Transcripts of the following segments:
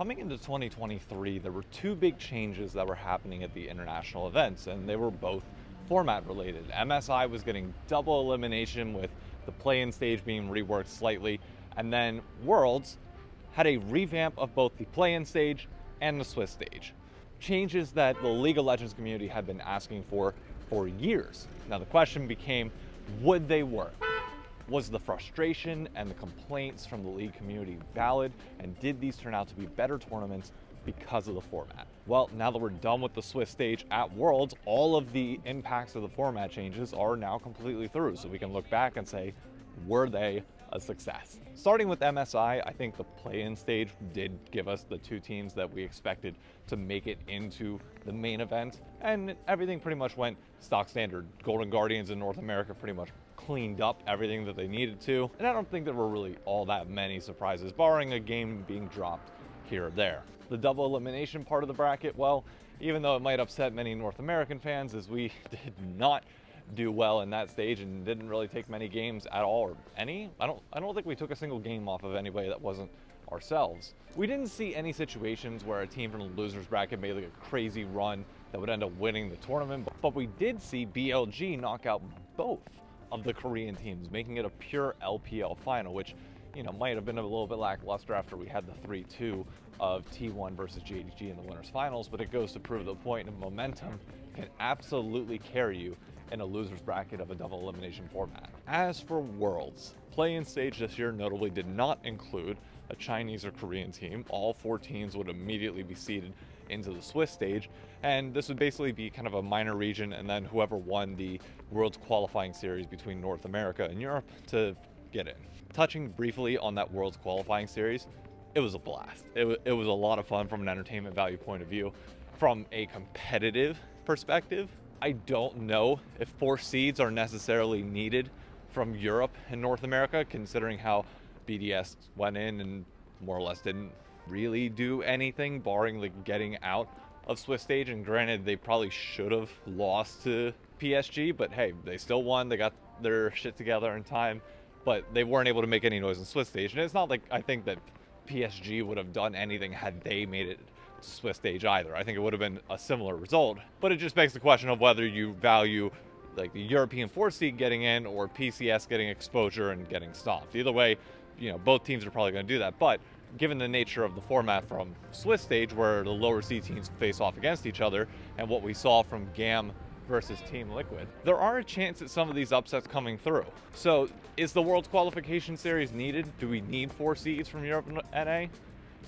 coming into 2023, there were two big changes that were happening at the international events, and they were both format related. MSI was getting double elimination with the play-in stage being reworked slightly, and then Worlds had a revamp of both the play-in stage and the Swiss stage. Changes that the League of Legends community had been asking for years. Now the question became, would they work? Was the frustration and the complaints from the league community valid, and did these turn out to be better tournaments because of the format? Well, now that we're done with the Swiss stage at Worlds, all of the impacts of the format changes are now completely through, so we can look back and say, were they a success? Starting with MSI, I think the play-in stage did give us the two teams that we expected to make it into the main event, and everything pretty much went stock standard. Golden Guardians in North America pretty much cleaned up everything that they needed to, and I don't think there were really all that many surprises, barring a game being dropped here or there. The double elimination part of the bracket, well, even though it might upset many North American fans, as we did not do well in that stage and didn't really take many games at all, or any. I don't think we took a single game off of anybody that wasn't ourselves. We didn't see any situations where a team from the losers bracket made like a crazy run that would end up winning the tournament, but we did see BLG knock out both of the Korean teams, making it a pure LPL final, which, you know, might have been a little bit lackluster after we had the 3-2 of T1 versus JDG in the winners finals, but it goes to prove the point of momentum can absolutely carry you in a loser's bracket of a double elimination format. As for Worlds, play-in stage this year notably did not include a Chinese or Korean team. All four teams would immediately be seeded into the Swiss stage, and this would basically be kind of a minor region, and then whoever won the Worlds qualifying series between North America and Europe to get in. Touching briefly on that Worlds qualifying series, it was a blast. It was a lot of fun from an entertainment value point of view. From a competitive perspective, I don't know if 4 seeds are necessarily needed from Europe and North America, considering how BDS went in and more or less didn't really do anything, barring like getting out of Swiss stage. And granted, they probably should have lost to PSG, but hey, they still won. They got their shit together in time, but they weren't able to make any noise in Swiss stage. And it's not like I think that PSG would have done anything had they made it to Swiss stage either. I think it would have been a similar result, but it just begs the question of whether you value like the European 4 seed getting in or PCS getting exposure and getting stomped. Either way, you know, both teams are probably going to do that, but given the nature of the format from Swiss stage where the lower seed teams face off against each other and what we saw from GAM versus Team Liquid, there are a chance at some of these upsets coming through. So is the World's qualification series needed? Do we need 4 seeds from Europe and NA?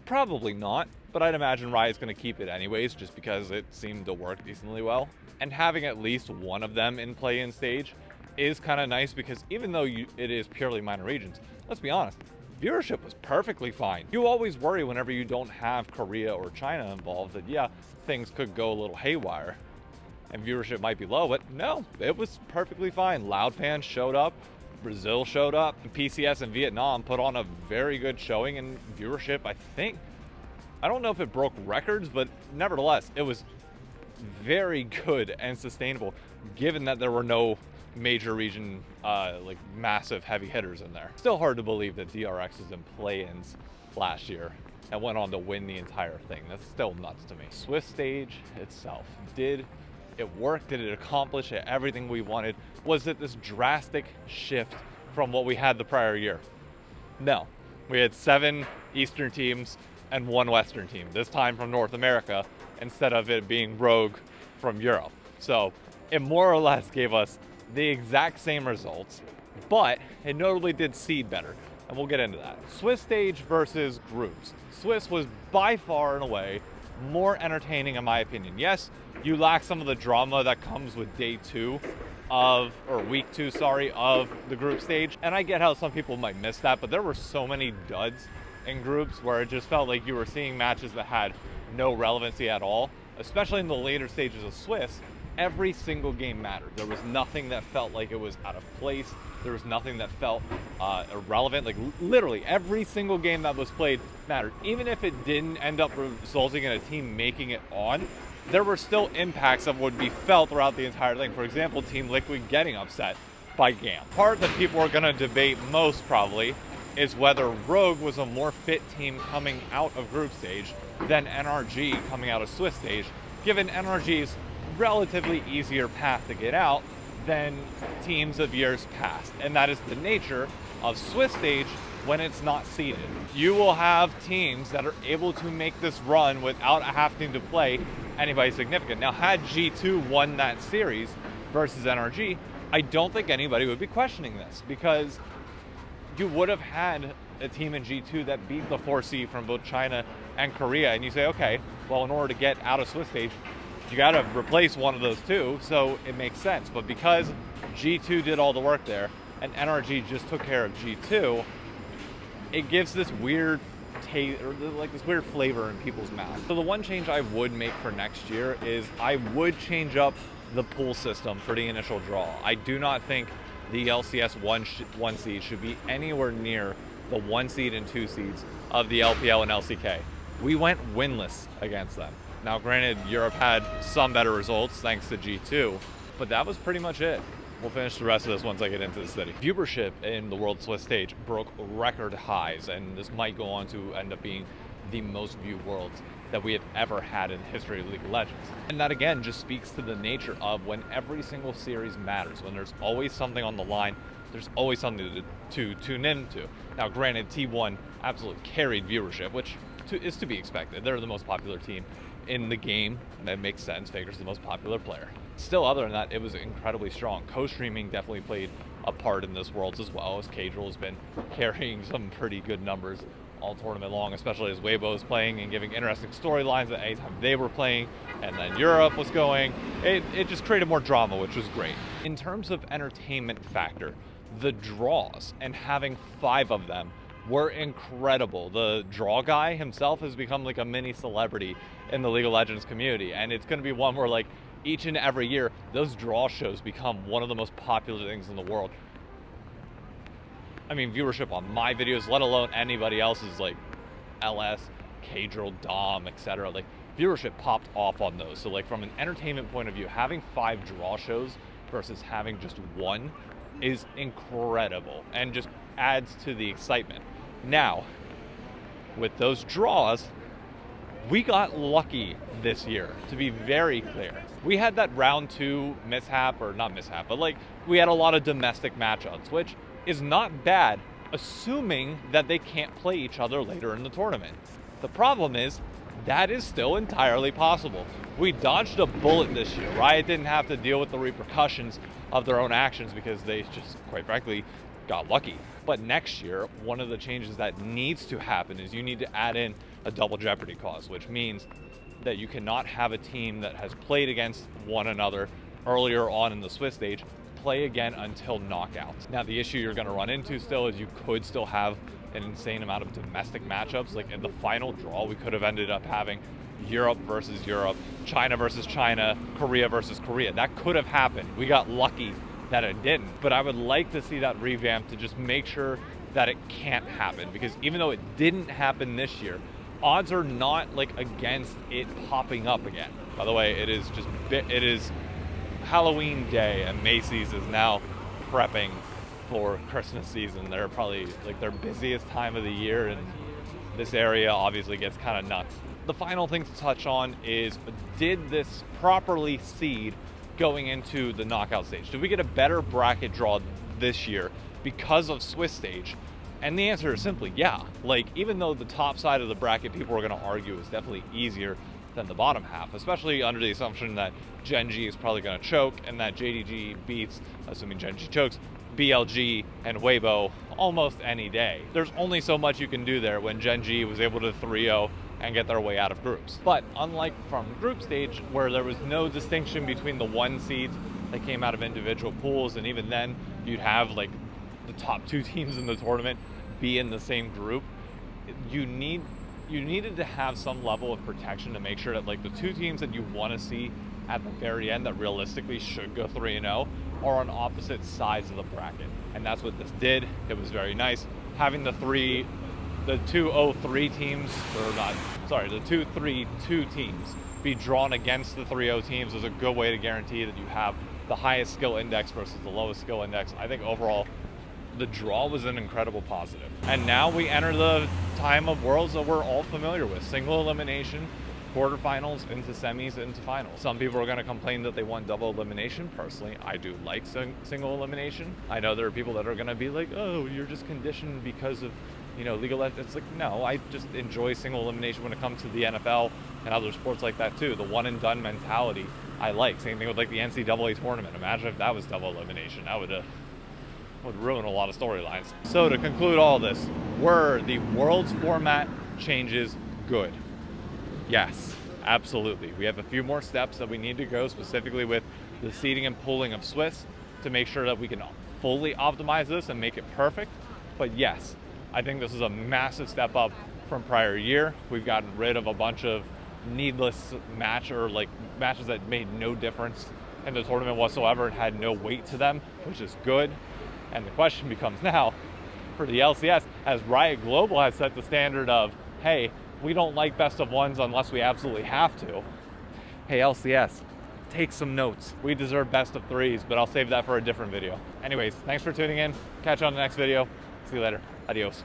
Probably not, but I'd imagine Riot's going to keep it anyways just because it seemed to work decently well. And having at least one of them in play-in stage is kind of nice because even though it is purely minor regions, let's be honest, viewership was perfectly fine. You always worry whenever you don't have Korea or China involved that, yeah, things could go a little haywire and viewership might be low, but no, it was perfectly fine. Loud fans showed up, Brazil showed up, and PCS and Vietnam put on a very good showing in viewership. I don't know if it broke records, but nevertheless, it was very good and sustainable given that there were no major region, like massive heavy hitters in there. Still hard to believe that DRX was in play-ins last year and went on to win the entire thing. That's still nuts to me. Swiss stage itself, did it work? Did it accomplish everything we wanted? Was it this drastic shift from what we had the prior year? No. We had 7 Eastern teams and 1 Western team, this time from North America, instead of it being Rogue from Europe. So it more or less gave us the exact same results, but it notably did seed better, and we'll get into that. Swiss stage versus groups. Swiss was by far and away more entertaining in my opinion. Yes, you lack some of the drama that comes with week 2 of the group stage, and I get how some people might miss that, but there were so many duds in groups where it just felt like you were seeing matches that had no relevancy at all, especially in the later stages of Swiss. Every single game mattered. There was nothing that felt like it was out of place. There was nothing that felt irrelevant. Like literally every single game that was played mattered. Even if it didn't end up resulting in a team making it on, there were still impacts that would be felt throughout the entire thing. For example, Team Liquid getting upset by GAM. Part that people are going to debate most probably is whether Rogue was a more fit team coming out of group stage than NRG coming out of Swiss stage, given NRG's relatively easier path to get out than teams of years past. And that is the nature of Swiss stage when it's not seeded. You will have teams that are able to make this run without having to play anybody significant. Now, had G2 won that series versus NRG, I don't think anybody would be questioning this, because you would have had a team in G2 that beat the 4C from both China and Korea, and you say, okay, well, in order to get out of Swiss stage, you got to replace one of those two, so it makes sense. But because G2 did all the work there and NRG just took care of G2, it gives this weird taste, or like this weird flavor in people's mouths. So the one change I would make for next year is I would change up the pool system for the initial draw. I do not think the LCS one seed should be anywhere near the 1 seed and 2 seeds of the LPL and LCK. We went winless against them. Now, granted, Europe had some better results thanks to G2, but that was pretty much it. We'll finish the rest of this once I get into the city. Viewership in the World Swiss stage broke record highs, and this might go on to end up being the most viewed Worlds that we have ever had in the history of League of Legends. And that again just speaks to the nature of when every single series matters, when there's always something on the line, there's always something to tune into. Now, granted, T1 absolutely carried viewership, which is to be expected. They're the most popular team in the game. That makes sense. Faker's the most popular player. Still, other than that, it was incredibly strong. Co-streaming definitely played a part in this Worlds as well, as Cadril has been carrying some pretty good numbers all tournament long, especially as Weibo is playing and giving interesting storylines at any time they were playing, and then Europe was going. It just created more drama, which was great. In terms of entertainment factor, the draws and having 5 of them were incredible. The draw guy himself has become like a mini celebrity in the League of Legends community, and it's going to be one where like each and every year those draw shows become one of the most popular things in the world. I mean, viewership on my videos, let alone anybody else's, like LS, Cadril, Dom, etc. Like, viewership popped off on those. So like from an entertainment point of view, having 5 draw shows versus having just 1 is incredible and just adds to the excitement. Now, with those draws, we got lucky this year, to be very clear. We had that round 2 mishap, or not mishap, but like we had a lot of domestic matchups, which is not bad, assuming that they can't play each other later in the tournament. The problem is, that is still entirely possible. We dodged a bullet this year. Riot didn't have to deal with the repercussions of their own actions because they just, quite frankly, got lucky. But next year, one of the changes that needs to happen is you need to add in a double jeopardy clause, which means that you cannot have a team that has played against one another earlier on in the Swiss stage play again until knockouts. Now, the issue you're going to run into still is you could still have an insane amount of domestic matchups. Like in the final draw, we could have ended up having Europe versus Europe, China versus China, Korea versus Korea. That could have happened. We got lucky that it didn't. But I would like to see that revamped to just make sure that it can't happen, because even though it didn't happen this year, odds are not like against it popping up again. By the way, it is Halloween day, and Macy's is now prepping for Christmas season. They're probably like their busiest time of the year, and this area obviously gets kind of nuts. The final thing to touch on is, did this properly seed going into the knockout stage? Did we get a better bracket draw this year because of Swiss stage? And the answer is simply yeah. Like, even though the top side of the bracket, people are going to argue, is definitely easier than the bottom half, especially under the assumption that Gen G is probably going to choke and that JDG beats, assuming Gen G chokes, BLG and Weibo almost any day. There's only so much you can do there when Gen G was able to 3-0 and get their way out of groups. But unlike from group stage, where there was no distinction between the 1 seeds that came out of individual pools, and even then you'd have like the top 2 teams in the tournament be in the same group, you needed to have some level of protection to make sure that like the 2 teams that you want to see at the very end that realistically should go 3-0 are on opposite sides of the bracket. And that's what this did. It was very nice. Having the 2-0-3 teams, or not, sorry, the 2-3-2 teams be drawn against the 3-0 teams is a good way to guarantee that you have the highest skill index versus the lowest skill index. I think overall, the draw was an incredible positive. And now we enter the time of worlds that we're all familiar with. Single elimination, quarterfinals, into semis, into finals. Some people are going to complain that they want double elimination. Personally, I do like single elimination. I know there are people that are going to be like, oh, you're just conditioned because of, you know, legal. It's like, no, I just enjoy single elimination when it comes to the NFL and other sports like that too. The one and done mentality I like. Same thing with like the NCAA tournament. Imagine if that was double elimination. That would ruin a lot of storylines. So to conclude all this, were the world's format changes good? Yes, absolutely. We have a few more steps that we need to go, specifically with the seeding and pooling of Swiss, to make sure that we can fully optimize this and make it perfect. But yes, I think this is a massive step up from prior year. We've gotten rid of a bunch of needless matches that made no difference in the tournament whatsoever and had no weight to them, which is good. And the question becomes now, for the LCS, as Riot Global has set the standard of, hey, we don't like best of ones unless we absolutely have to. Hey, LCS, take some notes. We deserve best of threes, but I'll save that for a different video. Anyways, thanks for tuning in. Catch you on the next video. See you later. Adios.